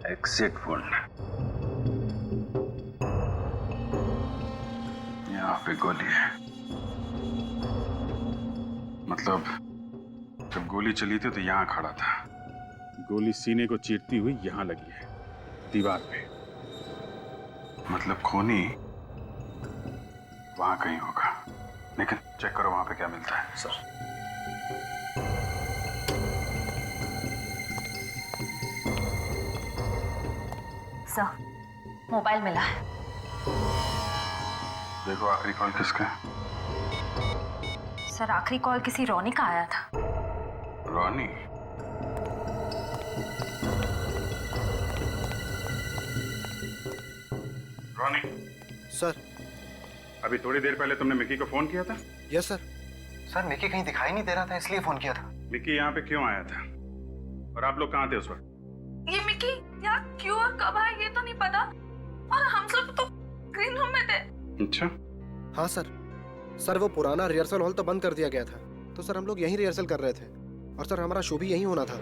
Exit wound. यहाँ पे गोली है। मतलब जब गोली चली थी तो यहाँ खड़ा था। गोली सीने को चीरती हुई यहाँ लगी है, दीवार पे। मतलब खूनी वहां कहीं होगा। लेकिन चेक करो वहां पे क्या मिलता है। सर सर, मोबाइल मिला है। देखो आखिरी कॉल किसका है। सर आखिरी कॉल किसी रोनी का आया था। रोनी? रोनी सर। अभी थोड़ी देर पहले तुमने मिक्की को फोन किया था? Yes sir. सर मिक्की कहीं दिखाई नहीं दे रहा था, इसलिए फोन किया था। मिक्की यहाँ पे क्यों आया था और आप लोग कहाँ थे उस वक्त? ये मिक्की यहाँ क्यों और कब आया ये तो नहीं पता, और हम सब तो ग्रीन रूम में थे। अच्छा। हाँ सर। सर वो पुराना रिहर्सल हॉल तो बंद कर दिया गया था, तो सर हम लोग यहीं रिहर्सल कर रहे थे, और सर हमारा शो भी यहीं होना था।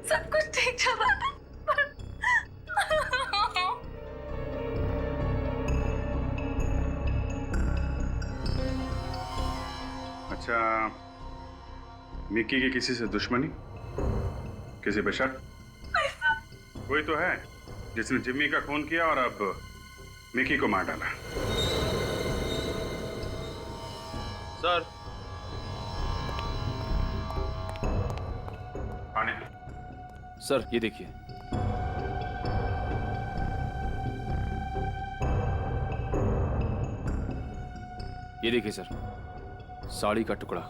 सब कुछ ठीक चल रहा था अच्छा, मिक्की की किसी से दुश्मनी, किसी पे शक? कोई तो है जिसने जिम्मी का खून किया और अब मिक्की को मार डाला। सर पानी। सर ये देखिए। ये देखिए सर, साड़ी का टुकड़ा।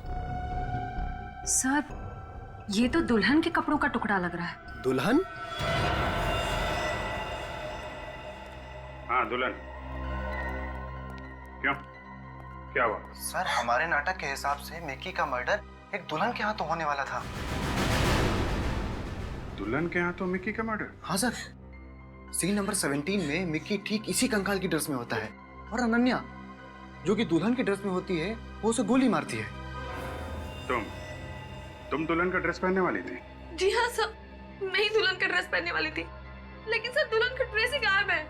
सर ये तो दुल्हन के कपड़ों का टुकड़ा लग रहा है। दुल्हन? हाँ दुल्हन। क्यों, क्या हुआ? सर हमारे नाटक के हिसाब से मिक्की का मर्डर एक दुल्हन के हाथों होने वाला था। दुल्हन के हाथों मिक्की का मर्डर? हाँ सर। सीन नंबर 17 में मिक्की ठीक इसी कंकाल की ड्रेस में होता है, और अनन्या जो कि दुल्हन की ड्रेस में होती है वो उसे गोली मारती है। तुम दुल्हन का ड्रेस पहनने वाली थी? जी हाँ सर, मैं ही दुल्हन का ड्रेस पहनने वाली थी, लेकिन सर दुल्हन का ड्रेस ही गायब है।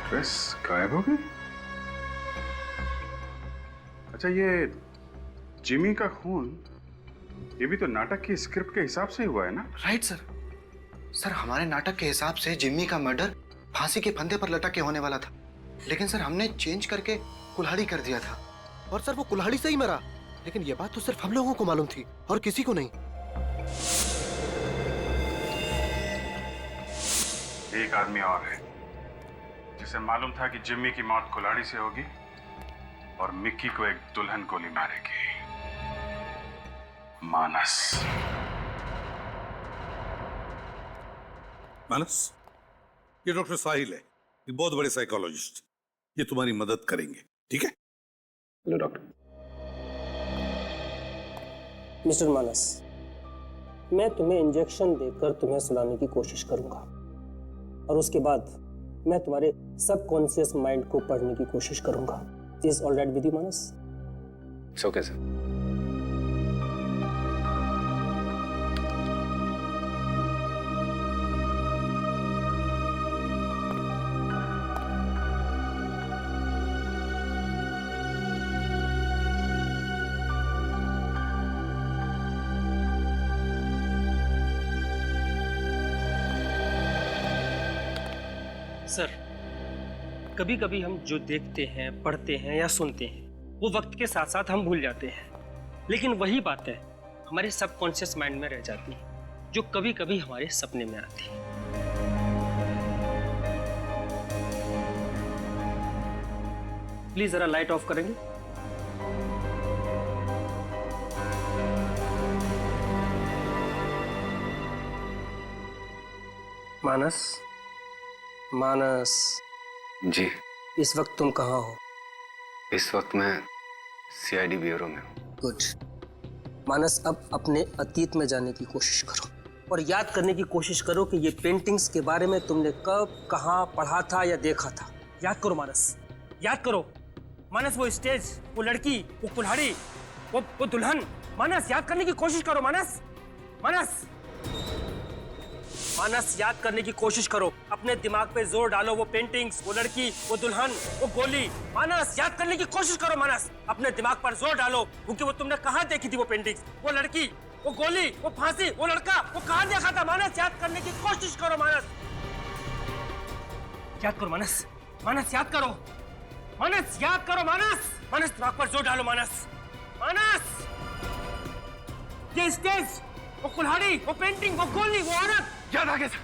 ड्रेस गायब हो गई? अच्छा, ये जिमी का खून, ये भी तो नाटक की स्क्रिप्ट के हिसाब से ही हुआ है ना? Right sir. सर हमारे नाटक के हिसाब से जिम्मी का मर्डर फांसी के फंदे पर लटक के होने वाला था, लेकिन सर हमने चेंज करके कुल्हाड़ी कर दिया था, और सर वो कुल्हाड़ी से ही मरा। लेकिन ये बात तो सिर्फ हम लोगों को मालूम थी और किसी को नहीं। एक आदमी और है जिसे मालूम था कि जिम्मी की मौत कुल्हाड़ी से होगी और मिक्की को एक दुल्हन गोली मारेगी। मानस। मानस, ये डॉक्टर साहिल है, ये बहुत बड़े साइकोलॉजिस्ट, ये तुम्हारी मदद करेंगे, ठीक है? Hello doctor. मिस्टर मानस, मैं तुम्हें इंजेक्शन देकर तुम्हें सुलाने की कोशिश करूंगा, और उसके बाद मैं तुम्हारे सबकॉन्शियस माइंड को पढ़ने की कोशिश करूंगा। Is all right with you Manas? It's okay sir. Sir, कभी कभी हम जो देखते हैं, पढ़ते हैं या सुनते हैं वो वक्त के साथ साथ हम भूल जाते हैं, लेकिन वही बातें हमारे सबकॉन्शियस माइंड में रह जाती हैं, जो कभी कभी हमारे सपने में आती हैं। प्लीज जरा लाइट ऑफ करेंगे? मानस, मानस जी। इस वक्त तुम कहाँ हो? इस वक्त मैं सीआईडी ब्यूरो में हूँ। गुड। मानस, अब अपने अतीत में जाने की कोशिश करो और याद करने की कोशिश करो कि ये पेंटिंग्स के बारे में तुमने कब, कहाँ पढ़ा था या देखा था। याद करो मानस, याद करो मानस। वो स्टेज, वो लड़की, वो कुल्हाड़ी, वो दुल्हन। मानस, याद करने की कोशिश करो मानस। मानस। मानस याद करने की कोशिश करो, अपने दिमाग पे जोर डालो। वो पेंटिंग्स, वो लड़की, वो दुल्हन, वो गोली, मानस याद करने की कोशिश करो। मानस अपने दिमाग पर जोर डालो, क्योंकि वो तुमने कहाँ देखी थी वो पेंटिंग्स, वो लड़की, वो गोली, वो फांसी, वो लड़का, वो कहाँ देखा था? मानस याद करने की कोशिश करो। मानस याद करो। मानस मानस याद करो। मानस याद करो। मानस मानस दिमाग पर जोर डालो। मानस मानस ये स्टेज, वो कुल्हाड़ी, वो पेंटिंग, वो गोली, वो औरत याद आ गया सर,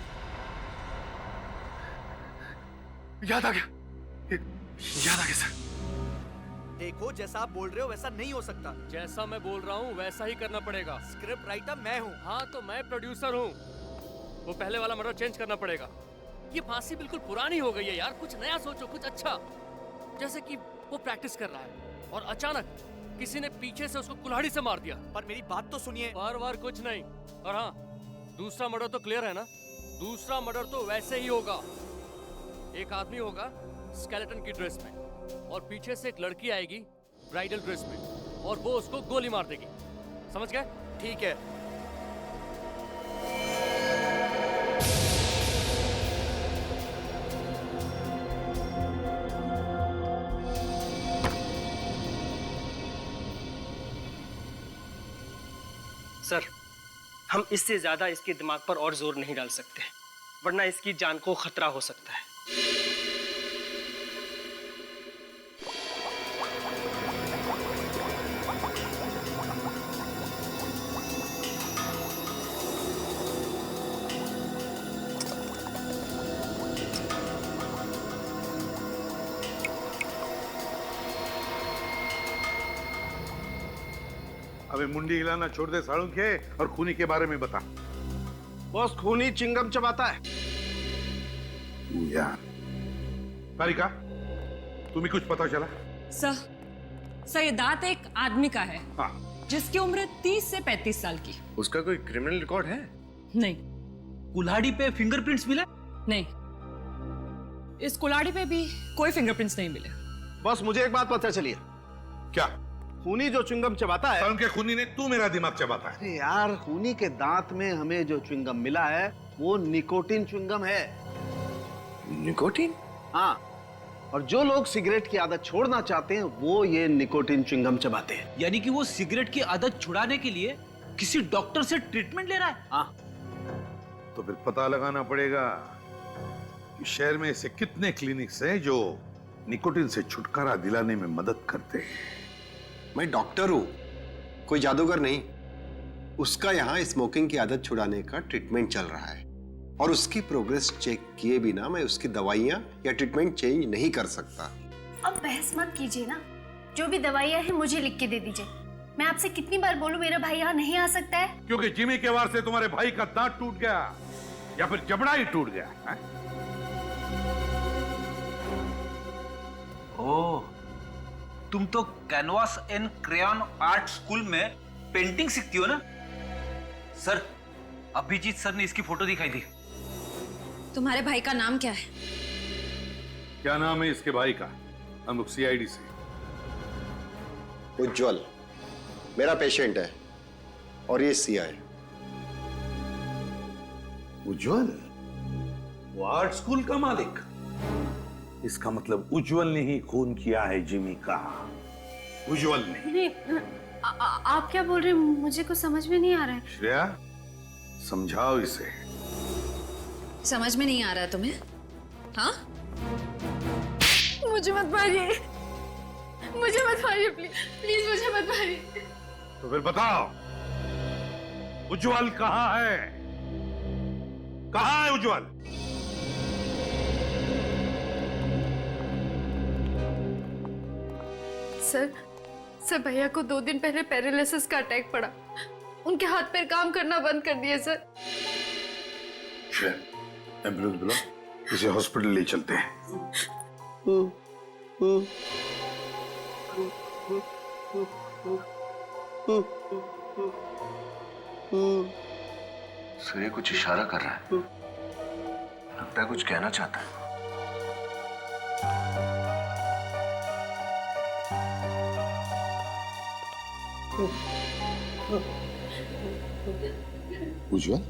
याद आ गया, याद आ गया सर। देखो, जैसा आप बोल रहे हो वैसा नहीं हो सकता। जैसा मैं बोल रहा हूँ वैसा ही करना पड़ेगा। स्क्रिप्ट राइटर मैं हूँ। हाँ तो मैं प्रोड्यूसर हूँ। वो पहले वाला मर्डर चेंज करना पड़ेगा। ये फांसी बिल्कुल पुरानी हो गई है यार, कुछ नया सोचो, कुछ अच्छा। जैसे कि वो प्रैक्टिस कर रहा है और अचानक किसी ने पीछे से उसको कुल्हाड़ी से मार दिया। पर मेरी बात तो सुनिए। बार बार कुछ नहीं। और हाँ, दूसरा मर्डर तो क्लियर है ना? दूसरा मर्डर तो वैसे ही होगा। एक आदमी होगा स्केलेटन की ड्रेस में और पीछे से एक लड़की आएगी ब्राइडल ड्रेस में और वो उसको गोली मार देगी। समझ गए? ठीक है। सर, हम इससे ज्यादा इसके दिमाग पर और जोर नहीं डाल सकते, वरना इसकी जान को खतरा हो सकता है। अबे मुंडी हिलाना छोड़ दे साळुंखे और खूनी के बारे में बता। बॉस, खूनी चिंगम चबाता है। यार तारिका, तुम्हें कुछ पता चला? सर ये दांत एक आदमी का है। हाँ। जिसकी उम्र 30 से 35 साल की। उसका कोई क्रिमिनल रिकॉर्ड है? नहीं। कुल्हाड़ी पे फिंगरप्रिंट्स मिले? नहीं, इस कुल्हाड़ी पे भी कोई फिंगरप्रिंट्स नहीं मिले। बॉस, मुझे एक बात पता चली है। क्या? खूनी जो च्युइंगम चबाता है। साळुंखे खूनी ने तू मेरा दिमाग चबाता है। अरे यार, खूनी के दांत में हमें जो च्युइंगम मिला है वो निकोटिन च्युइंगम है। निकोटिन? हाँ, और जो लोग सिगरेट की आदत छोड़ना चाहते हैं वो ये निकोटिन च्युइंगम चबाते हैं। यानी कि वो सिगरेट की आदत छुड़ाने के लिए किसी डॉक्टर से ट्रीटमेंट ले रहा है? हाँ। तो फिर पता लगाना पड़ेगा कि शहर में ऐसे कितने क्लिनिक्स हैं जो निकोटिन से छुटकारा दिलाने में मदद करते हैं। मैं डॉक्टर हूँ, कोई जादूगर नहीं। उसका यहाँ स्मोकिंग की आदत छुड़ाने का ट्रीटमेंट चल रहा है और उसकी प्रोग्रेस चेक किए बिना मैं उसकी दवाइयाँ या ट्रीटमेंट चेंज नहीं कर सकता। अब बहस मत कीजिए ना, जो भी दवाइयाँ हैं मुझे लिख के दे दीजिए। मैं आपसे कितनी बार बोलूं मेरा भाई यहाँ नहीं आ सकता है? क्योंकि जिमी के वार से तुम्हारे भाई का दांत टूट गया या फिर जबड़ा ही टूट गया है? ओह, तुम तो canvas and crayon art school में पेंटिंग सीखती हो ना? सर, अभिजीत सर ने इसकी फोटो दिखाई थी। तुम्हारे भाई का नाम क्या है? क्या नाम है इसके भाई का? हम लोग सीआईडी से। उज्जवल मेरा पेशेंट है और ये सीआई। उज्जवल? वो आर्ट स्कूल का मालिक? इसका मतलब उज्जवल ने ही खून किया है जिमी का। उज्जवल ने। नहीं, आप क्या बोल रहे हैं? मुझे कुछ समझ में नहीं आ रहा है। श्रेया, समझाओ इसे। समझ में नहीं आ रहा है तुम्हें? हाँ? मुझे मत मारिए, मुझे मत मारिए, प्लीज प्लीज मुझे मत मारिए। तो फिर बताओ, उज्जवल कहाँ है? कहाँ है उज्जवल? सर भैया को 2 दिन पहले पैरालिसिस का अटैक पड़ा। उनके हाथ पैर काम करना बंद कर दिए सर। एम्बुलेंस बुलाओ, इसे हॉस्पिटल ले चलते हैं। सूर्य कुछ इशारा कर रहा है, लगता है कुछ कहना चाहता है। उज्जवल,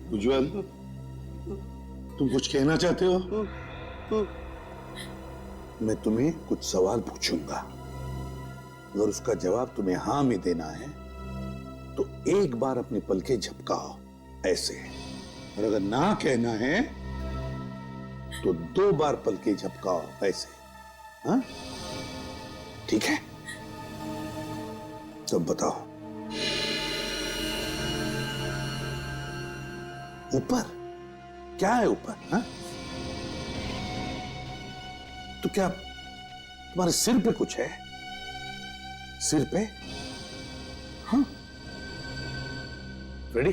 उज्जवल, तुम कुछ कहना चाहते हो? मैं तुम्हें कुछ सवाल पूछूंगा, अगर उसका जवाब तुम्हें हाँ में देना है तो एक बार अपनी पलकें झपकाओ ऐसे, और अगर ना कहना है तो 2 बार पलकें झपकाओ ऐसे। हाँ, ठीक है? तब बताओ, ऊपर क्या है? ऊपर हाँ? तो क्या तुम्हारे सिर पे कुछ है? सिर पे? हाँ, फ्रेडी,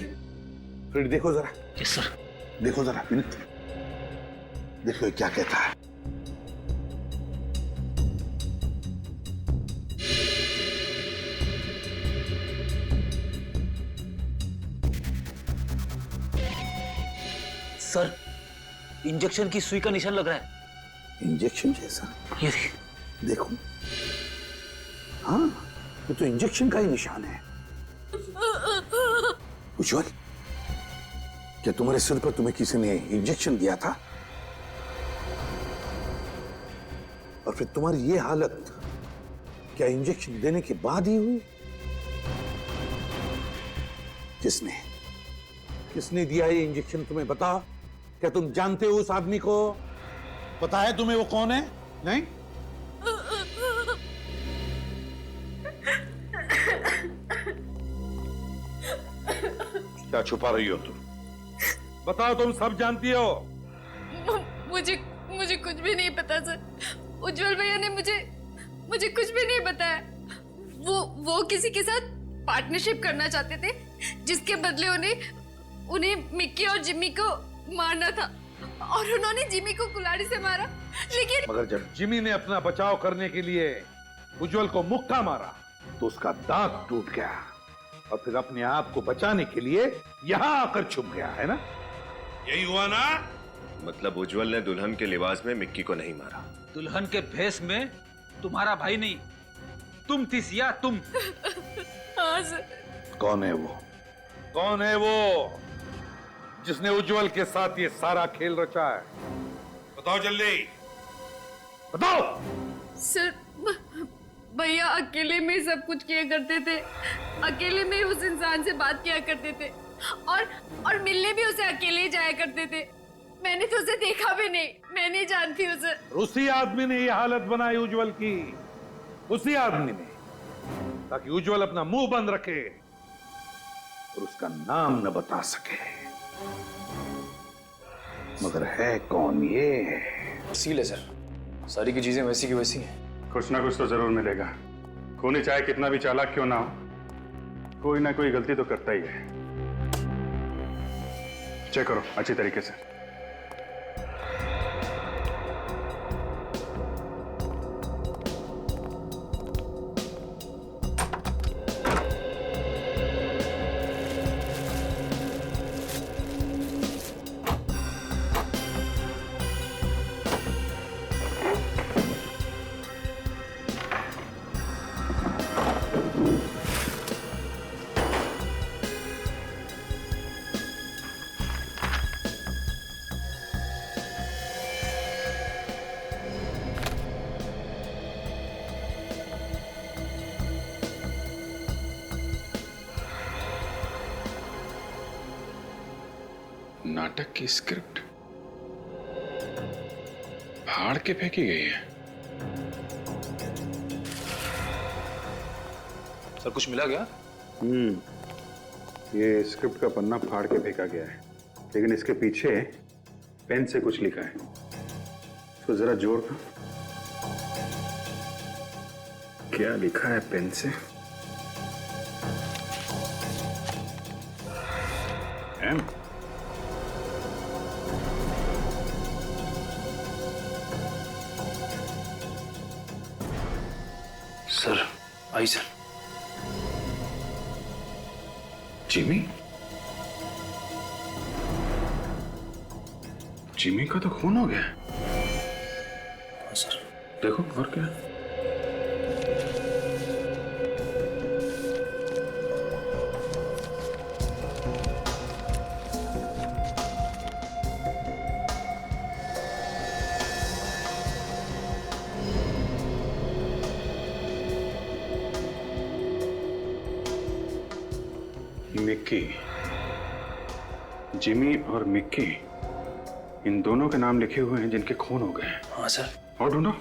फ्रेडी देखो जरा। Yes sir. देखो जरा विनीत, देखो ये क्या कहता है। सर, इंजेक्शन की सुई का निशान लग रहा है। इंजेक्शन जैसा? ये देखिए। देखो, हाँ, ये तो इंजेक्शन का ही निशान है। उज्जवल, क्या तुम्हारे सिर पर तुम्हें किसी ने इंजेक्शन दिया था? और फिर तुम्हारी ये हालत क्या इंजेक्शन देने के बाद ही हुई? किसने किसने दिया ये इंजेक्शन तुम्हें बताओ? क्या तुम जानते हो उस आदमी को? पता है तुम्हें वो कौन है? नहीं? क्या छुपा रही हो तुम? बताओ, तुम सब जानती हो। मुझे कुछ भी नहीं पता सर। उज्जवल भैया ने मुझे कुछ भी नहीं बताया। वो किसी के साथ पार्टनरशिप करना चाहते थे, जिसके बदले उन्हें मिक्की और जिम्मी को मारना था, और उन्होंने जिम्मी को कुल्हाड़ी से मारा। लेकिन मगर जब जिम्मी ने अपना बचाव करने के लिए उज्जवल को मुक्का मारा तो उसका दांत टूट गया, और फिर अपने आप को बचाने के लिए यहां आकर छुप गया, है ना? यही हुआ ना? मतलब उज्जवल ने दुल्हन के लिबास में मिक्की को नहीं मारा? दुल्हन के भेष में तुम्हारा भाई नहीं, तुम थी सिया, तुम। हाँ सर। कौन है वो? कौन है वो जिसने उज्जवल के साथ ये सारा खेल रचा है? बताओ जल्दी, बताओ। सर, भैया अकेले में सब कुछ किया करते थे, अकेले में उस इंसान से बात किया करते थे, और मिलने भी उसे अकेले ही जाया करते थे। मैंने तो उसे देखा भी नहीं, मैं नहीं जानती उसे। उसी आदमी ने ये हालत बनाई उज्जवल की, उसी आदमी ने, ताकि उज्जवल अपना मुंह बंद रखे और उसका नाम न बता सके। मगर है कौन ये? सील है सर, सारी की चीजें वैसी की वैसी हैं। कुछ ना कुछ तो जरूर मिलेगा। खूनी चाहे कितना भी चालाक क्यों ना हो, कोई ना कोई गलती तो करता ही है। चेक करो अच्छी तरीके से। नाटक की स्क्रिप्ट फाड़ के फेंकी गई है। सर कुछ मिला क्या? ये स्क्रिप्ट का पन्ना फाड़ के फेंका गया है, लेकिन इसके पीछे पेन से कुछ लिखा है। इसको जरा जोड़ दो। क्या लिखा है पेन से? M. Sir I sir. Jimmy? Jimmy का तो खून हो गया। सर देखो और क्या। मिक्की, जिमी और मिक्की, इन दोनों के नाम लिखे हुए हैं जिनके खून हो गए हैं। हाँ सर। और ढूंढो।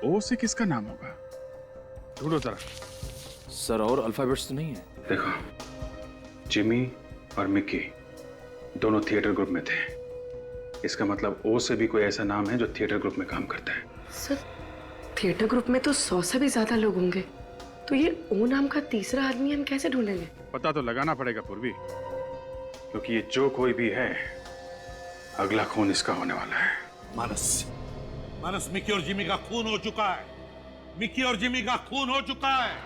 ओ से किसका नाम होगा? ढूंढो जरा। सर और अल्फाबेट्स तो नहीं है? देखो, जिमी और मिक्की दोनों थिएटर ग्रुप में थे। इसका मतलब ओ से भी कोई ऐसा नाम है जो थिएटर ग्रुप में काम करता है। सर, थिएटर ग्रुप में तो 100 से भी ज्यादा लोग होंगे, तो ये ओ नाम का तीसरा आदमी हम कैसे ढूंढेंगे? पता तो लगाना पड़ेगा पूर्वी, क्योंकि ये जो कोई भी है, अगला खून इसका होने वाला है। मानस, मिक्की और जिमी का खून हो चुका है। मिक्की और जिमी का खून हो चुका है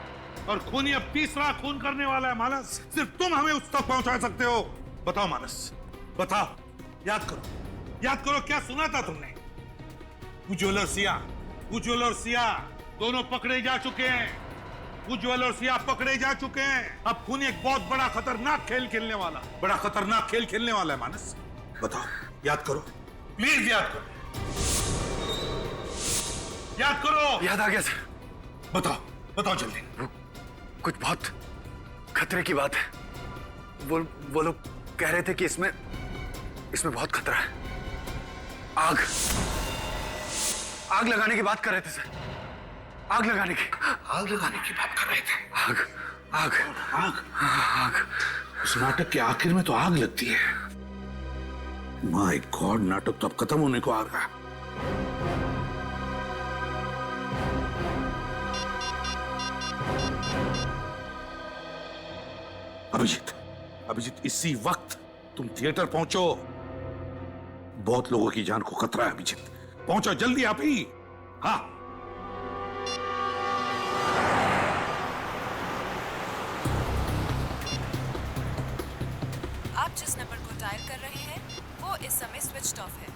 और खूनी अब तीसरा खून करने वाला है। मानस, सिर्फ तुम हमें उस तक पहुंचा सकते हो। बताओ मानस, बताओ। याद करो क्या सुना था तुमने? उज्ज्वल और सिया दोनों पकड़े जा चुके हैं। उज्ज्वल और सिया पकड़े जा चुके हैं। अब खूनी एक बहुत बड़ा खतरनाक खेल खेलने वाला है। मानस, बताओ, याद करो, प्लीज याद करो। याद आ गया सर। बताओ जल्दी। कुछ बहुत खतरे की बात है। वो लोग कह रहे थे कि इसमें बहुत खतरा है। आग लगाने की बात कर रहे थे सर। आग लगाने की बात कर रहे थे। आग। उस नाटक के आखिर में तो आग लगती है। माय गॉड, नाटक तो अब खत्म होने को आ रहा है। अभिजीत, इसी वक्त तुम थिएटर पहुंचो। बहुत लोगों की जान को खतरा है। अभिजीत, पहुंचो जल्दी आप ही। हाँ। आप जिस नंबर को डायल कर रहे हैं वो इस समय स्विच्ड ऑफ है।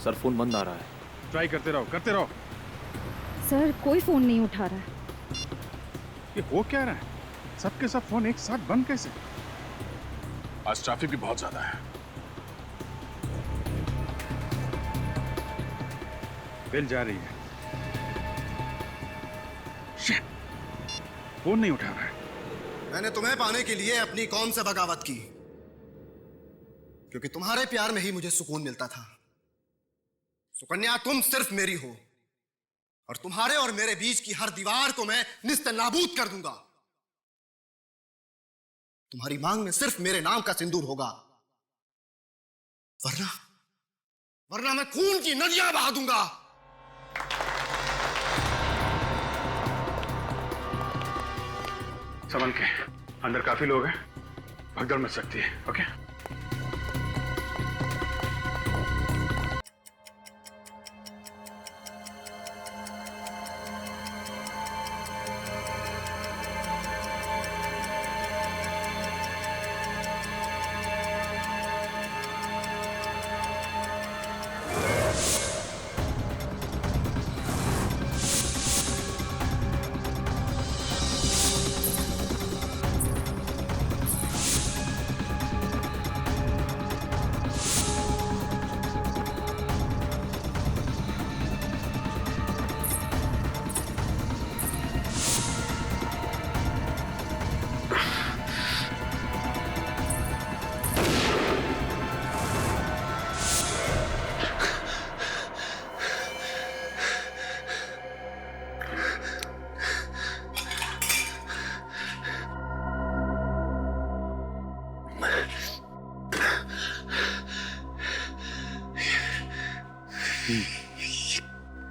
सर फोन बंद आ रहा है। ट्राई करते रहो। सर, कोई फोन नहीं उठा रहा है। ये हो क्या रहा है? सबके सब फोन एक साथ बंद कैसे? आज ट्रैफिक भी बहुत ज्यादा है। बेल जा रही है। शिट, फोन नहीं उठा रहा है। मैंने तुम्हें पाने के लिए अपनी कौम से बगावत की, क्योंकि तुम्हारे प्यार में ही मुझे सुकून मिलता था। सुकन्या, तुम सिर्फ मेरी हो और तुम्हारे और मेरे बीच की हर दीवार को मैं निस्त नाबूद कर दूंगा। तुम्हारी मांग में सिर्फ मेरे नाम का सिंदूर होगा, वरना मैं खून की नदियां बहा दूंगा। संभल के, अंदर काफी लोग हैं, भगदड़ मच सकती है। ओके?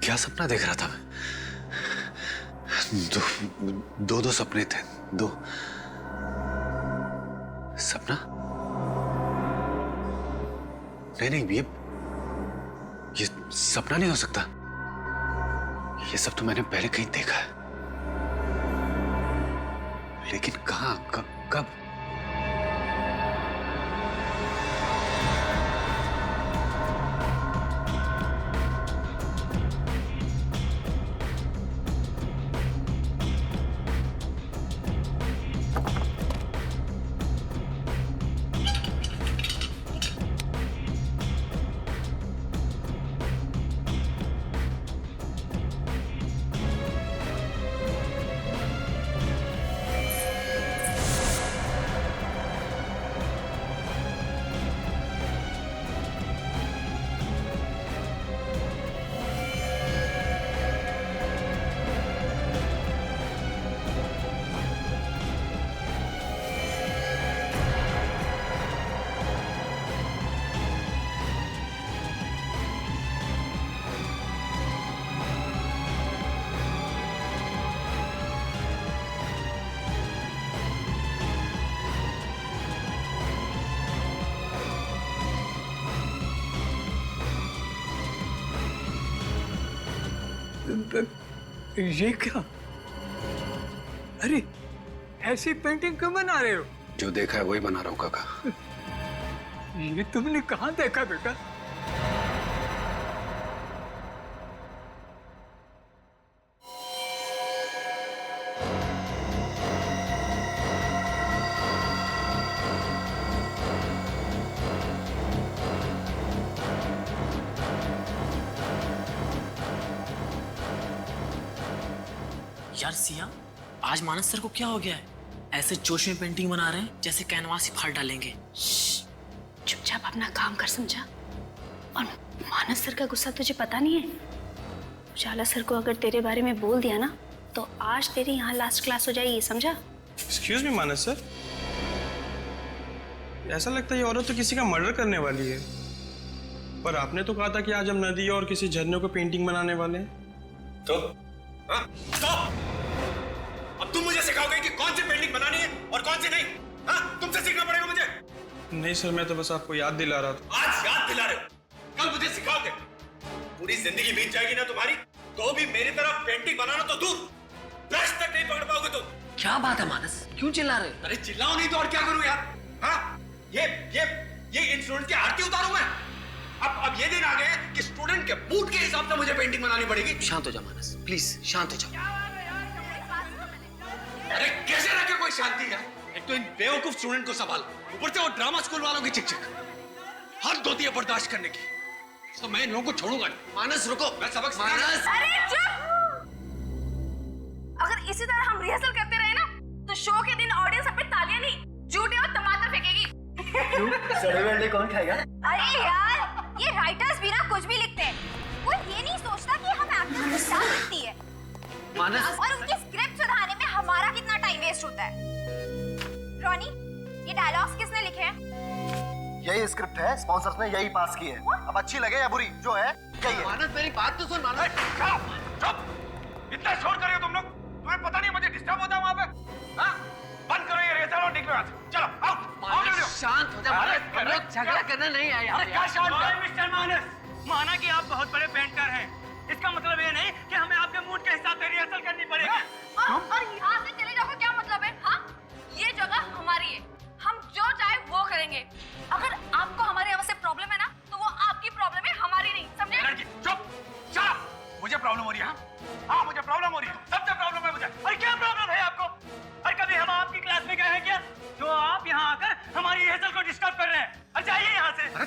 क्या सपना देख रहा था मैं? दो सपने थे। दो सपना? नहीं, ये सपना नहीं हो सकता। ये सब तो मैंने पहले कहीं देखा है, लेकिन कहां, कब? ये क्या? अरे ऐसी पेंटिंग क्यों बना रहे हो? जो देखा है वही बना रहा हूँ काका। ये तुमने कहाँ देखा बेटा? यार सिया, आज मानस सर को क्या हो गया है? ऐसे जोश में पेंटिंग बना रहे हैं जैसे कैनवास ही फाड़ डालेंगे। चुपचाप अपना काम कर, समझा? और मानस सर का गुस्सा तुझे पता नहीं है? उजाला सर को अगर तेरे बारे में बोल दिया ना तो आज तेरी यहाँ लास्ट क्लास हो जाएगी, समझा? एक्सक्यूज मी मानस सर, ऐसा लगता है ये औरत तो किसी का मर्डर करने वाली है। पर आपने तो कहा था कि आज हम नदी और किसी झरने को पेंटिंग बनाने वाले हैं। तो अब तुम मुझे सिखाओगे कि कौन सी पेंटिंग बनानी है और कौन सी नहीं? हाँ, तुमसे सीखना पड़ेगा मुझे। नहीं सर, मैं तो बस आपको याद दिला रहा था। आज याद दिला रहे हो, कल मुझे सिखाओगे। पूरी जिंदगी बीत जाएगी ना तुम्हारी, तो भी मेरी तरफ पेंटिंग बनाना तो दूर, ब्रश तक नहीं पकड़ पाओगे तुम। क्या बात है मानस, क्यों चिल्ला रहे? अरे चिल्लाओ नहीं तो और क्या करूं यार? हाँ, ये इन स्टूडेंट की आरती उतारूं मैं? अब ये दिन आ गए कि स्टूडेंट के मूड के हिसाब से मुझे पेंटिंग बनानी पड़ेगी। शांत हो जा मानस, प्लीज शांत हो जाओ। अरे कैसे रखे कोई शांति है? एक तो इन बेवकूफ स्टूडेंट को संभाल, ऊपर से वो ड्रामा स्कूल वालों की चिक चिक। हद होती है बर्दाश्त करने की, तो मैं इन लोगों को छोड़ूंगा नहीं। मानस रुको, मैं सबक सिखाऊंगा। अरे चुप! अगर इसी तरह हम रिहर्सल करते रहे ना तो शो के दिन ऑडियंस हम पे तालियां नहीं, जूते और टमाटर फेंकेगी। सड़े कौन खाएगा? अरे यार, ये राइटर्स भी ना कुछ भी लिखते हैं, कोई ये नहीं सोचता कि हम एक्टर्स की क्या लिखती है मानस, और उनकी स्क्रिप्ट सुधारने में हमारा कितना टाइम वेस्ट होता है। रॉनी, ये डायलॉग्स किसने लिखे हैं? यही स्क्रिप्ट है, स्पॉन्सर्स ने यही पास की है। अब अच्छी लगे या बुरी, जो है यही है। मानस मेरी बात तो सुन। मानस चुप! इतना शोर कर रहे हो तुम लोग, तुम्हें पता नहीं मुझे डिस्टर्ब होता है वहां पे? हाँ? बंद करो ये रिहर्सल और निकलो यहाँ से। चलो आउट। शांत हो जा मानस, हम लोग झगड़ा करने नहीं आए। अरे क्या शांत है? मिस्टर मानस, माना कि आप बहुत बड़े पेंटर हैं, इसका मतलब ये नहीं कि हमें आपके मूड के हिसाब से रिहर्सल करनी पड़ेगी। और यहाँ से चले जाओ, क्या मतलब है? हाँ, ये जगह हमारी है, हम जो चाहे वो करेंगे। अगर आपको हमारे यहाँ से प्रॉब्लम है ना तो वो आपकी प्रॉब्लम है, हमारी नहीं, समझे? लड़की चुप! चुप! मुझे प्रॉब्लम हो रही है। हाँ, मुझे प्रॉब्लम हो रही है, सबसे प्रॉब्लम है मुझे। और क्या प्रॉब्लम है आपको? और कभी हम आपकी क्लास में गए हैं क्या, जो आप यहाँ आकर हमारी रिहर्सल को डिस्टर्ब कर रहे हैं? और जाइए यहाँ से। अरे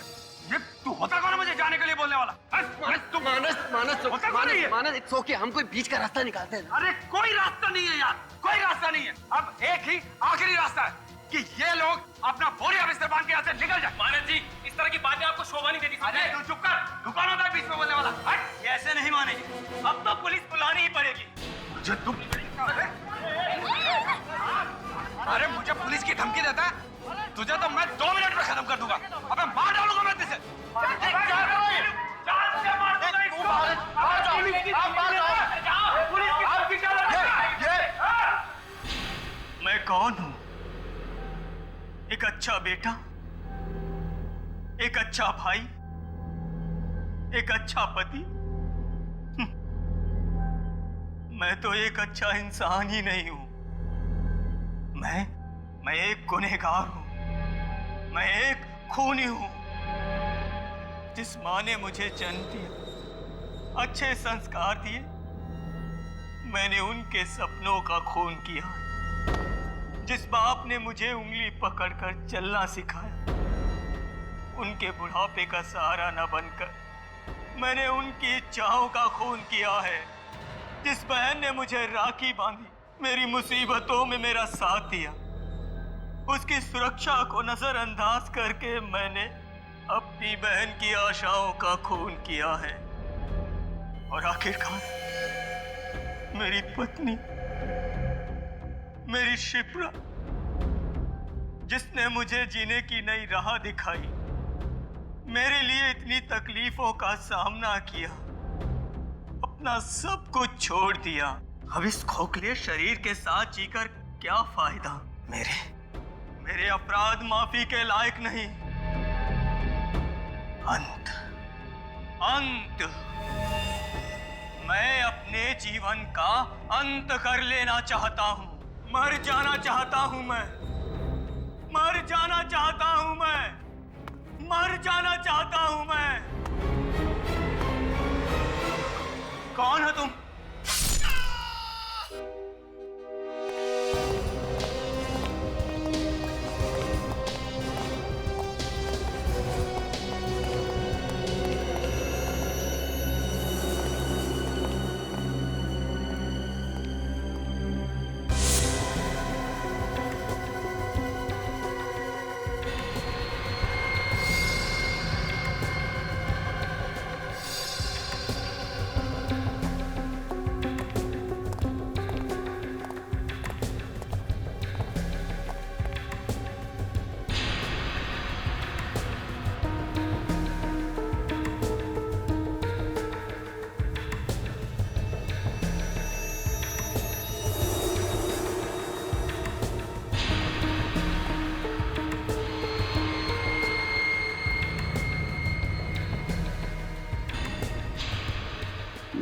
ये तू होता कौन है मुझे जाने के लिए बोलने वाला? मानस इट्स ओके, हम कोई बीच का रास्ता निकालते हैं। अरे कोई रास्ता नहीं है यार, कोई रास्ता नहीं है। अब एक ही आखिरी रास्ता है कि ये लोग अपना बोरिया बिस्तर बांध के यहाँ से निकल जाए। मानस जी, इस तरह की बातें आपको शोभा नहीं देती। अरे तू चुप कर, दुकान होता है बीच में बोलने वाला। हट! ये ऐसे नहीं मानेंगे, अब तो पुलिस बुलानी ही पड़ेगी। मुझे तुम अरे मुझे पुलिस की धमकी देता है? तुझे तो मैं 2 मिनट में खत्म कर दूंगा। अबे मार डालूंगा मैं तुझे। मैं कौन हूँ? एक अच्छा बेटा, एक अच्छा भाई, एक अच्छा पति। मैं तो एक अच्छा इंसान ही नहीं हूं। मैं एक गुनहगार हूं। मैं एक खूनी हूं। जिस माँ ने मुझे जन्म दिया, अच्छे संस्कार दिए, मैंने उनके सपनों का खून किया। जिस बाप ने मुझे उंगली पकड़कर चलना सिखाया, उनके बुढ़ापे का सहारा न बनकर मैंने उनकी इच्छाओं का खून किया है। जिस बहन ने मुझे राखी बांधी, मेरी मुसीबतों में मेरा साथ दिया, उसकी सुरक्षा को नजरअंदाज करके मैंने अपनी बहन की आशाओं का खून किया है। और आखिरकार मेरी पत्नी, मेरी शिप्रा, जिसने मुझे जीने की नई राह दिखाई, मेरे लिए इतनी तकलीफों का सामना किया, अपना सब कुछ छोड़ दिया। अब इस खोखले शरीर के साथ जीकर क्या फायदा? मेरे अपराध माफी के लायक नहीं। अंत मैं अपने जीवन का अंत कर लेना चाहता हूँ। मर जाना चाहता हूँ मैं। मर जाना चाहता हूँ मैं। मर जाना चाहता हूँ मैं। कौन हो तुम?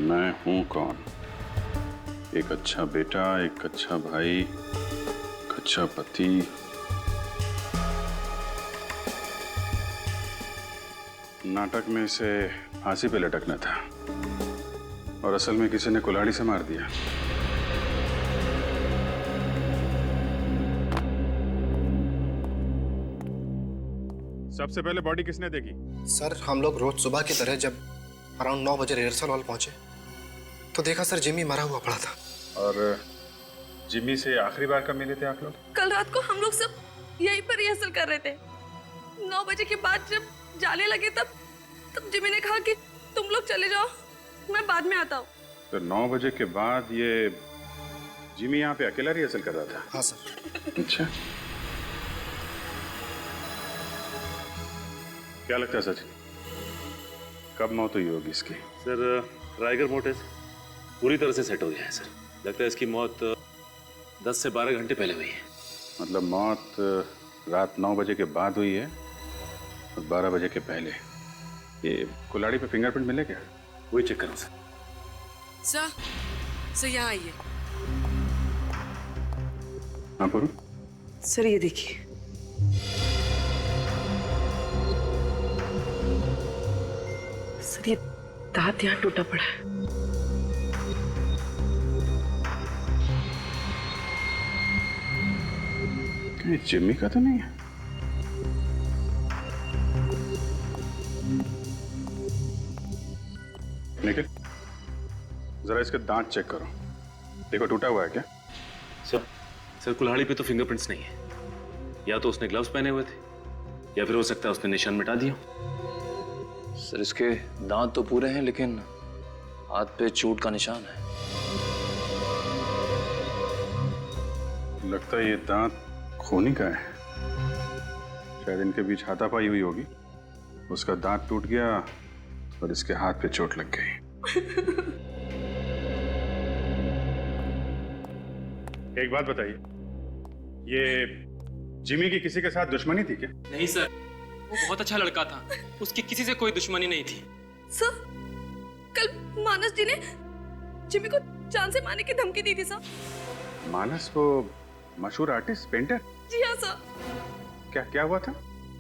मैं हूं कौन? एक अच्छा बेटा, एक अच्छा भाई, एक अच्छा पति। नाटक में इसे फांसी पे लटकना था और असल में किसी ने कुल्हाड़ी से मार दिया। सबसे पहले बॉडी किसने देखी? सर हम लोग रोज सुबह की तरह जब अराउंड 9 बजे रिहर्सल हॉल पहुंचे तो देखा सर जिमी मरा हुआ पड़ा था। और जिमी से आखिरी बार कब मिले थे आप लोग? कल रात को हम लोग सब यहीं पर रिहर्सल कर रहे थे। 9 बजे के बाद जब जाने लगे तब जिमी ने कहा कि तुम लोग चले जाओ, मैं बाद में आता हूँ। तो 9 बजे के बाद ये जिमी यहाँ पे अकेला रिहर्सल कर रहा था? हाँ सर। अच्छा, क्या लगता है सचिन, कब मौत हुई होगी इसकी? सर राइगर मोर्टिस पूरी तरह से सेट हो गया है सर। लगता है इसकी मौत 10 से 12 घंटे पहले हुई है। मतलब मौत रात 9 बजे के बाद हुई है और 12 बजे के पहले। ये कुल्हाड़ी पे फिंगरप्रिंट मिले क्या? वही चेक करो सर। सर यहाँ आइए। हाँ पूरू। सर ये देखिए। सर ये दांत यहाँ टूटा पड़ा है। ये जिम्मी का तो नहीं है? निखिल, जरा इसके दांत चेक करो, देखो टूटा हुआ है क्या? सर कुल्हाड़ी पे तो फिंगरप्रिंट्स नहीं है। या तो उसने ग्लव्स पहने हुए थे या फिर हो सकता है उसने निशान मिटा दिया। सर इसके दांत तो पूरे हैं लेकिन हाथ पे चोट का निशान है। लगता है ये दांत खूनी का है। शायद इनके बीच हाथापाई हुई होगी, उसका दांत टूट गया और इसके हाथ पे चोट लग गई। एक बात बताइए, ये जिमी की किसी के साथ दुश्मनी थी क्या? नहीं सर, वो बहुत अच्छा लड़का था, उसकी किसी से कोई दुश्मनी नहीं थी। सर कल मानस जी ने जिमी को जान से मारने की धमकी दी थी सर। मानस वो मशहूर आर्टिस्ट पेंटर? जी हाँ सर। क्या हुआ था?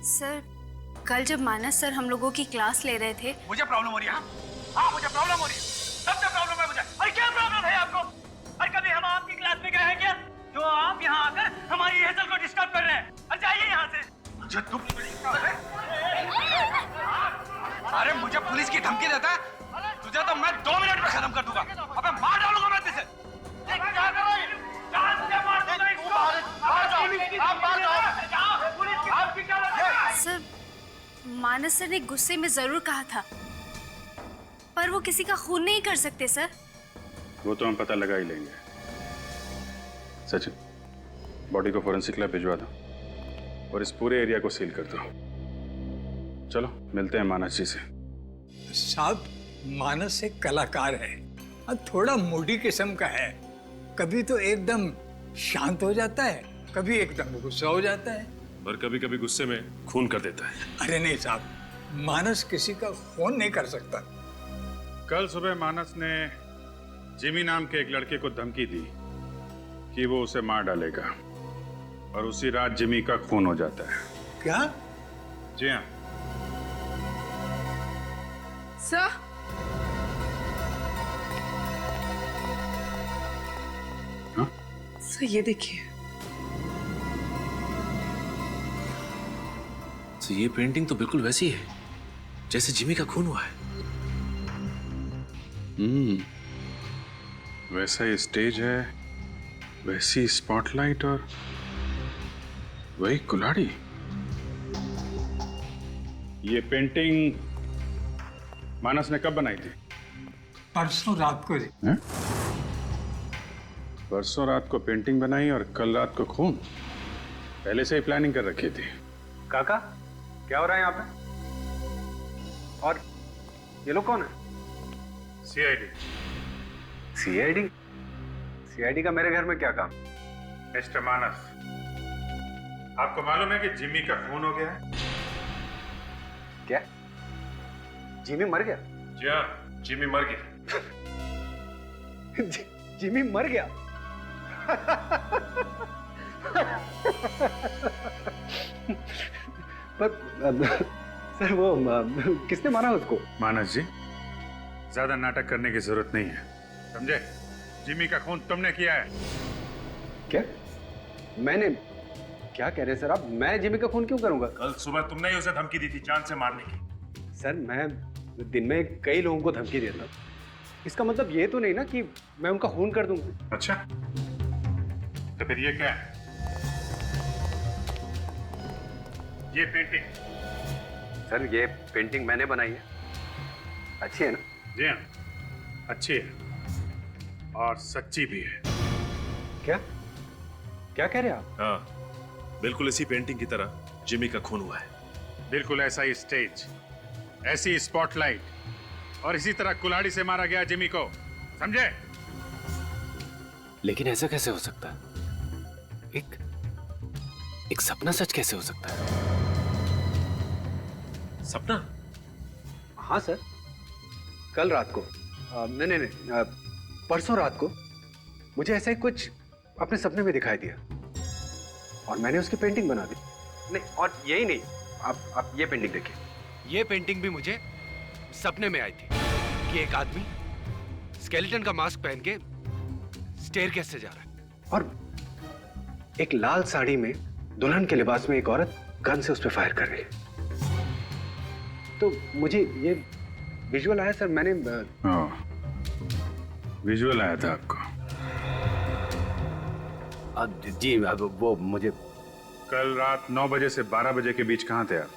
सर कल जब मानस सर हम लोगों की क्लास ले रहे थे। मुझे प्रॉब्लम हो रही है। हाँ मुझे प्रॉब्लम हो रही है, सबसे प्रॉब्लम है मुझे। अरे क्या प्रॉब्लम है आपको? अरे कभी हम आपकी क्लास में गए हैं क्या जो आप यहाँ आकर हमारी रिहर्सल को डिस्टर्ब कर रहे हैं? अरे जाइए यहाँ से। मुझे तुम अरे मुझे पुलिस की धमकी देता है? तुझे तो मैं 2 मिनट में खत्म कर दूंगा। अबे मार डालूंगा मैं तुझे। सर मानस सर ने गुस्से में जरूर कहा था, पर वो किसी का खून नहीं कर सकते सर। वो तो हम पता लगा ही लेंगे। सचिन, बॉडी को फोरेंसिक लैब भिजवा दो और इस पूरे एरिया को सील कर दो। चलो मिलते हैं मानस जी से। साहब मानस एक कलाकार है और थोड़ा मूडी किस्म का है। कभी तो एकदम शांत हो जाता है, कभी एकदम गुस्सा हो जाता है और कभी कभी गुस्से में खून कर देता है। अरे नहीं साहब, मानस किसी का खून नहीं कर सकता। कल सुबह मानस ने जिमी नाम के एक लड़के को धमकी दी कि वो उसे मार डालेगा और उसी रात जिमी का खून हो जाता है। क्या? जी हाँ। सर, सर ये देखिए। तो ये पेंटिंग तो बिल्कुल वैसी है जैसे जिमी का खून हुआ है। वैसा ही स्टेज है, वैसी स्पॉटलाइट और वही कुल्हाड़ी। ये पेंटिंग मानस ने कब बनाई थी? परसों रात को। हैं? परसों रात को पेंटिंग बनाई और कल रात को खून। पहले से ही प्लानिंग कर रखी थी। काका, क्या हो रहा है यहाँ पे? और ये लोग कौन है? सीआईडी। सीआईडी? सीआईडी का मेरे घर में क्या काम? मिस्टर मानस, आपको मालूम है कि जिमी का खून हो गया है? क्या? जिमी मर गया? जी हाँ, जिमी मर गया। जिमी मर गया? पर सर वो किसने मारा उसको? मानस जी, ज्यादा नाटक करने की जरूरत नहीं है, समझे? जिमी का खून तुमने किया है। क्या? मैंने? क्या कह रहे हैं सर आप? मैं जिमी का खून क्यों करूंगा? कल सुबह तुमने ही उसे धमकी दी थी जान से मारने की। सर मैं दिन में कई लोगों को धमकी देता हूं। इसका मतलब ये तो नहीं ना कि मैं उनका खून कर दूंगा। अच्छा, तो फिर ये क्या है? ये पेंटिंग? सर ये पेंटिंग मैंने बनाई है। अच्छी है ना? जी हाँ, अच्छी है और सच्ची भी है। क्या? क्या कह रहे हैं आप? हाँ, बिल्कुल इसी पेंटिंग की तरह जिमी का खून हुआ है। बिल्कुल ऐसा ही स्टेज, ऐसी स्पॉटलाइट और इसी तरह कुल्हाड़ी से मारा गया जिमी को, समझे? लेकिन ऐसा कैसे हो सकता है? एक सपना सच कैसे हो सकता है? सपना? हाँ सर, कल रात को नहीं, परसों रात को मुझे ऐसा ही कुछ अपने सपने में दिखाई दिया और मैंने उसकी पेंटिंग बना दी। नहीं, और यही नहीं, आप ये पेंटिंग देखिए। ये पेंटिंग भी मुझे सपने में आई थी कि एक आदमी स्केलेटन का मास्क पहन के स्टेयरकेस से जा रहा है और एक लाल साड़ी में दुल्हन के लिबास में एक औरत गन से उस पर फायर कर रही है। तो मुझे ये विजुअल आया सर। मैंने विजुअल आया था आपको? जी, अब वो मुझे कल रात 9 बजे से 12 बजे के बीच कहाँ थे आप?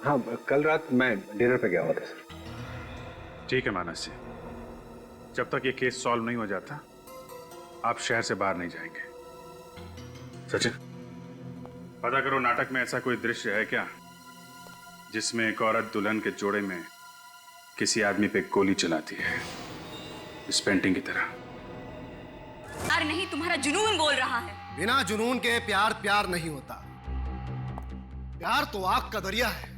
हाँ, कल रात मैं डिनर पे गया हुआ था सर। ठीक है मानस जी, जब तक ये केस सॉल्व नहीं हो जाता आप शहर से बाहर नहीं जाएंगे। सचिन, पता करो नाटक में ऐसा कोई दृश्य है क्या जिसमें एक औरत दुल्हन के जोड़े में किसी आदमी पे गोली चलाती है, इस पेंटिंग की तरह। अरे नहीं, तुम्हारा जुनून बोल रहा है। बिना जुनून के प्यार प्यार नहीं होता। प्यार तो आग का दरिया है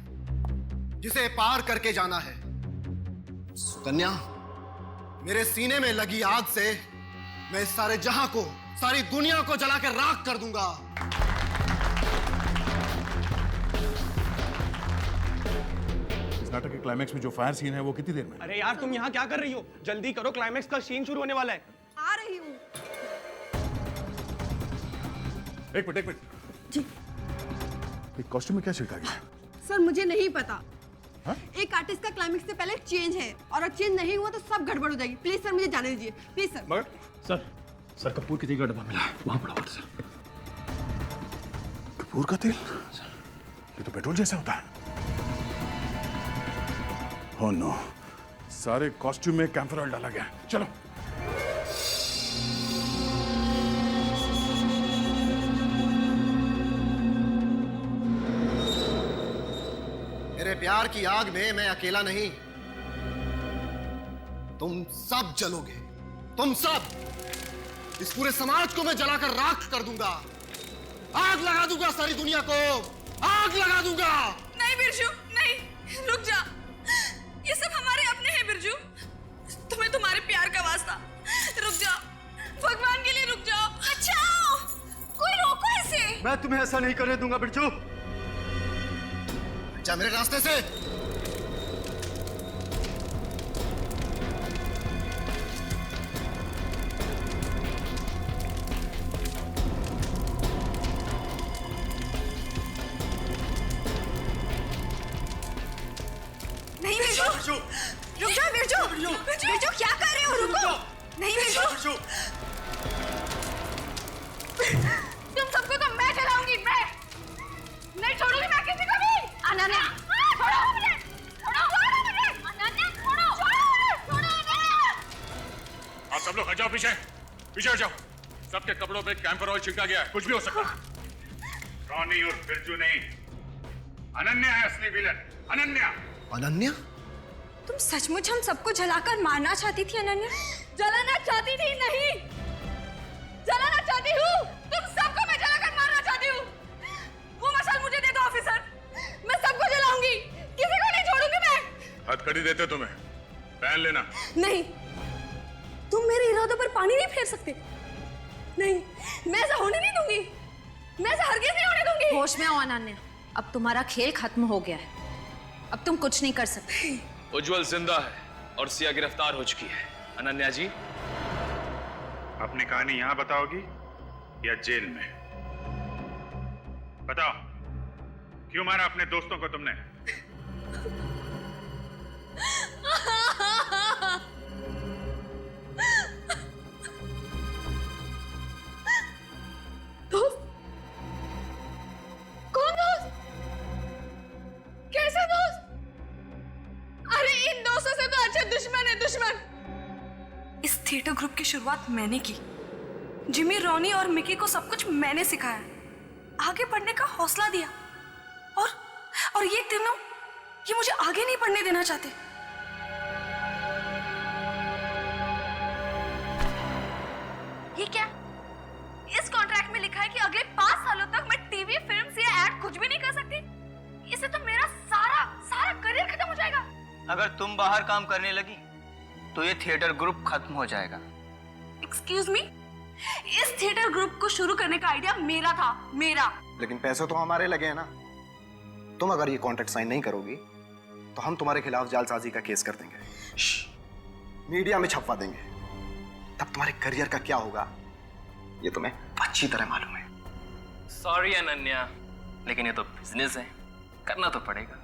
जिसे पार करके जाना है। सुकन्या, मेरे सीने में लगी आग से मैं इस सारे जहां को, सारी दुनिया को जला के राख कर दूंगा। इस नाटक के क्लाइमैक्स में जो फायर सीन है वो कितनी देर में? अरे यार तुम यहाँ क्या कर रही हो? जल्दी करो, क्लाइमैक्स का सीन शुरू होने वाला है। आ रही हूँ। एक मिनट जी कॉस्ट्यूम में क्या छिड़का गया? सर, मुझे नहीं पता। हा? एक आर्टिस्ट का क्लाइमेक्स से पहले चेंज है और अगर चेंज नहीं हुआ तो सब गड़बड़ हो जाएगी। प्लीज सर, मुझे जाने दीजिए प्लीज सर। मगर सर कपूर के तेल का डब्बा मिला, वहां पड़ा हुआ सर। कपूर का तेल? ये तो पेट्रोल जैसा होता है। ओह नो, सारे कॉस्ट्यूम में कैम्फर ऑयल डाला गया। चलो। मेरे प्यार की आग में मैं अकेला नहीं, तुम सब जलोगे। तुम सब। इस पूरे समाज को मैं जलाकर राख कर दूंगा। आग लगा दूंगा सारी दुनिया को। आग लगा दूंगा। नहीं बिरजू, नहीं, रुक जा। ये सब हमारे अपने हैं बिरजू। तुम्हें तुम्हारे प्यार तुम्हें ऐसा नहीं करने दूंगा बिरजू। जा मेरे रास्ते से। नहीं बिरजू, रुक जाओ बिरजू। बिरजू क्या कर रहे हो? रुको। नहीं बिरजू, तुम सबको तो मैं जलाऊंगी। मैं नहीं छोड़ूंगी मैं किसी को भी। अनन्या छोड़ो मुझे, छोड़ो मुझे। अनन्या छोड़ो, छोड़ो मुझे। आप सब लोग हट जाओ, पीछे पीछे हट जाओ। सबके कपड़ों पे कैंपर ऑयल छिड़का गया है, कुछ भी हो सकता है। रॉनी और बिरजू नहीं, अनन्या है असली विलन। अनन्या। अनन्या? तुम सचमुच हम सबको जलाकर मारना चाहती थी अनन्या? जलाना चाहती थी? नहीं, जलाना चाहती हूँ। तुम सबको मैं जलाकर मारना चाहती हूँ। वो मशाल मुझे दे दो ऑफिसर, मैं सबको जलाऊंगी, किसी को नहीं छोड़ूंगी मैं। हथकड़ी देते तुम्हें, पहन लेना। नहीं, तुम मेरे इरादों पर पानी नहीं फेर सकते। नहीं, मैं ऐसा होने नहीं दूंगी। मैं ऐसा हरगिज़ नहीं होने दूंगी। होश में आओ अनन्या, अब तुम्हारा खेल खत्म हो गया है। अब तुम कुछ नहीं कर सकते। उज्जवल जिंदा है और सिया गिरफ्तार हो चुकी है। अनन्या जी, अपनी कहानी यहां बताओगी या जेल में? बताओ, क्यों मारा अपने दोस्तों को तुमने? दोस्त? कौन दोस्त? कैसे दोस्त? अरे इन दोस्तों से तो अच्छा दुश्मन है, दुश्मन। इस थिएटर ग्रुप की शुरुआत मैंने की। जिमी, रॉनी और मिकी को सब कुछ मैंने सिखाया, आगे बढ़ने का हौसला दिया। और ये तीनों, ये मुझे आगे नहीं बढ़ने देना चाहते। ये क्या? इस कॉन्ट्रैक्ट में लिखा है कि अगले 5 सालों तक मैं टीवी, फिल्म या एड कुछ भी नहीं कर सकती। इससे तो मेरा सारा करियर खत्म हो जाएगा। अगर तुम बाहर काम करने लगी तो ये थिएटर ग्रुप खत्म हो जाएगा। एक्सक्यूज मी, इस थिएटर ग्रुप को शुरू करने का आइडिया मेरा था, मेरा। लेकिन पैसे तो हमारे लगे हैं ना। तुम अगर ये कॉन्ट्रैक्ट साइन नहीं करोगी तो हम तुम्हारे खिलाफ जालसाजी का केस कर देंगे, मीडिया में छपवा देंगे। तब तुम्हारे करियर का क्या होगा ये तुम्हें अच्छी तरह मालूम है। सॉरी अनन्या, लेकिन ये तो बिजनेस है, करना तो पड़ेगा।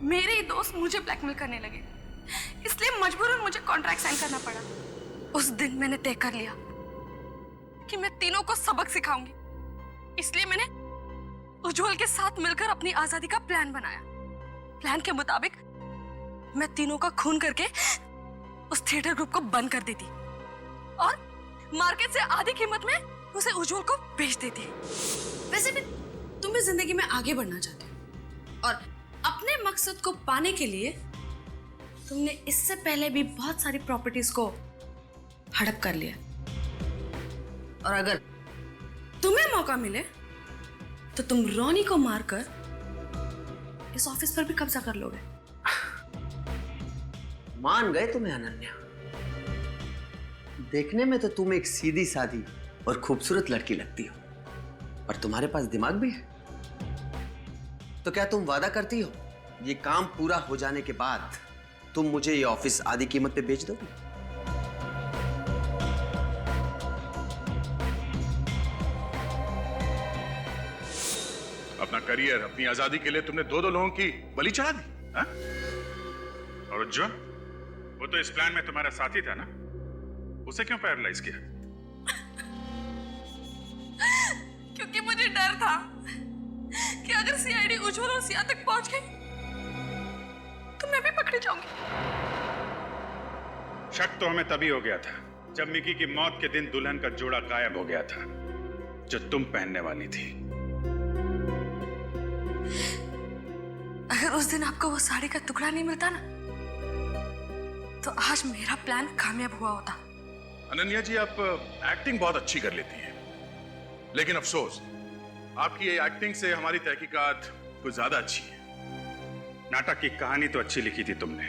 मेरे ही दोस्त मुझे ब्लैकमेल करने लगे, इसलिए मजबूरन मुझे कॉन्ट्रैक्ट साइन करना पड़ा। उस दिन मैंने तय कर लिया कि मैं तीनों को सबक सिखाऊंगी, इसलिए मैंने उज्जवल के साथ मिलकर अपनी आजादी का प्लान बनाया। प्लान के मुताबिक मैं तीनों का खून करके उस थिएटर ग्रुप को बंद कर देती और मार्केट से आधी कीमत में उसे उज्जवल को बेच देती। वैसे भी तुम भी जिंदगी में आगे बढ़ना चाहते हो और अपने मकसद को पाने के लिए तुमने इससे पहले भी बहुत सारी प्रॉपर्टीज को हड़प कर लिया, और अगर तुम्हें मौका मिले तो तुम रॉनी को मारकर इस ऑफिस पर भी कब्जा कर लोगे। मान गए तुम्हें अनन्या। देखने में तो तुम एक सीधी सादी और खूबसूरत लड़की लगती हो, और तुम्हारे पास दिमाग भी है। तो क्या तुम वादा करती हो ये काम पूरा हो जाने के बाद तुम मुझे ये ऑफिस आधी कीमत पे बेच दोगी? अपना करियर, अपनी आजादी के लिए तुमने दो लोगों की बलि चढ़ा दी, हा? और उज्जवल, वो तो इस प्लान में तुम्हारा साथी था ना, उसे क्यों पैरालाइज किया? क्योंकि मुझे डर था कि अगर सीआईडी उज्जवल और सिया तक पहुंच गई तो मैं भी पकड़ी जाऊंगी। शक तो हमें तभी हो गया था जब मिकी की मौत के दिन दुल्हन का जोड़ा गायब हो गया था जो तुम पहनने वाली थी। अगर उस दिन आपको वो साड़ी का टुकड़ा नहीं मिलता ना, तो आज मेरा प्लान कामयाब हुआ होता। अनन्या जी, आप एक्टिंग बहुत अच्छी कर लेती हैं, लेकिन अफसोस आपकी ये एक्टिंग से हमारी तहकीकात कुछ ज्यादा अच्छी है। नाटक की कहानी तो अच्छी लिखी थी तुमने,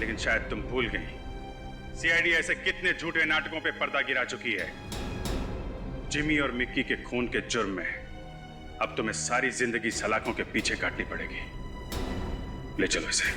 लेकिन शायद तुम भूल गई सीआईडी ऐसे कितने झूठे नाटकों पे पर्दा गिरा चुकी है जिमी और मिक्की के खून के जुर्म में अब तुम्हें सारी जिंदगी सलाखों के पीछे काटनी पड़ेगी। ले चलो इसे।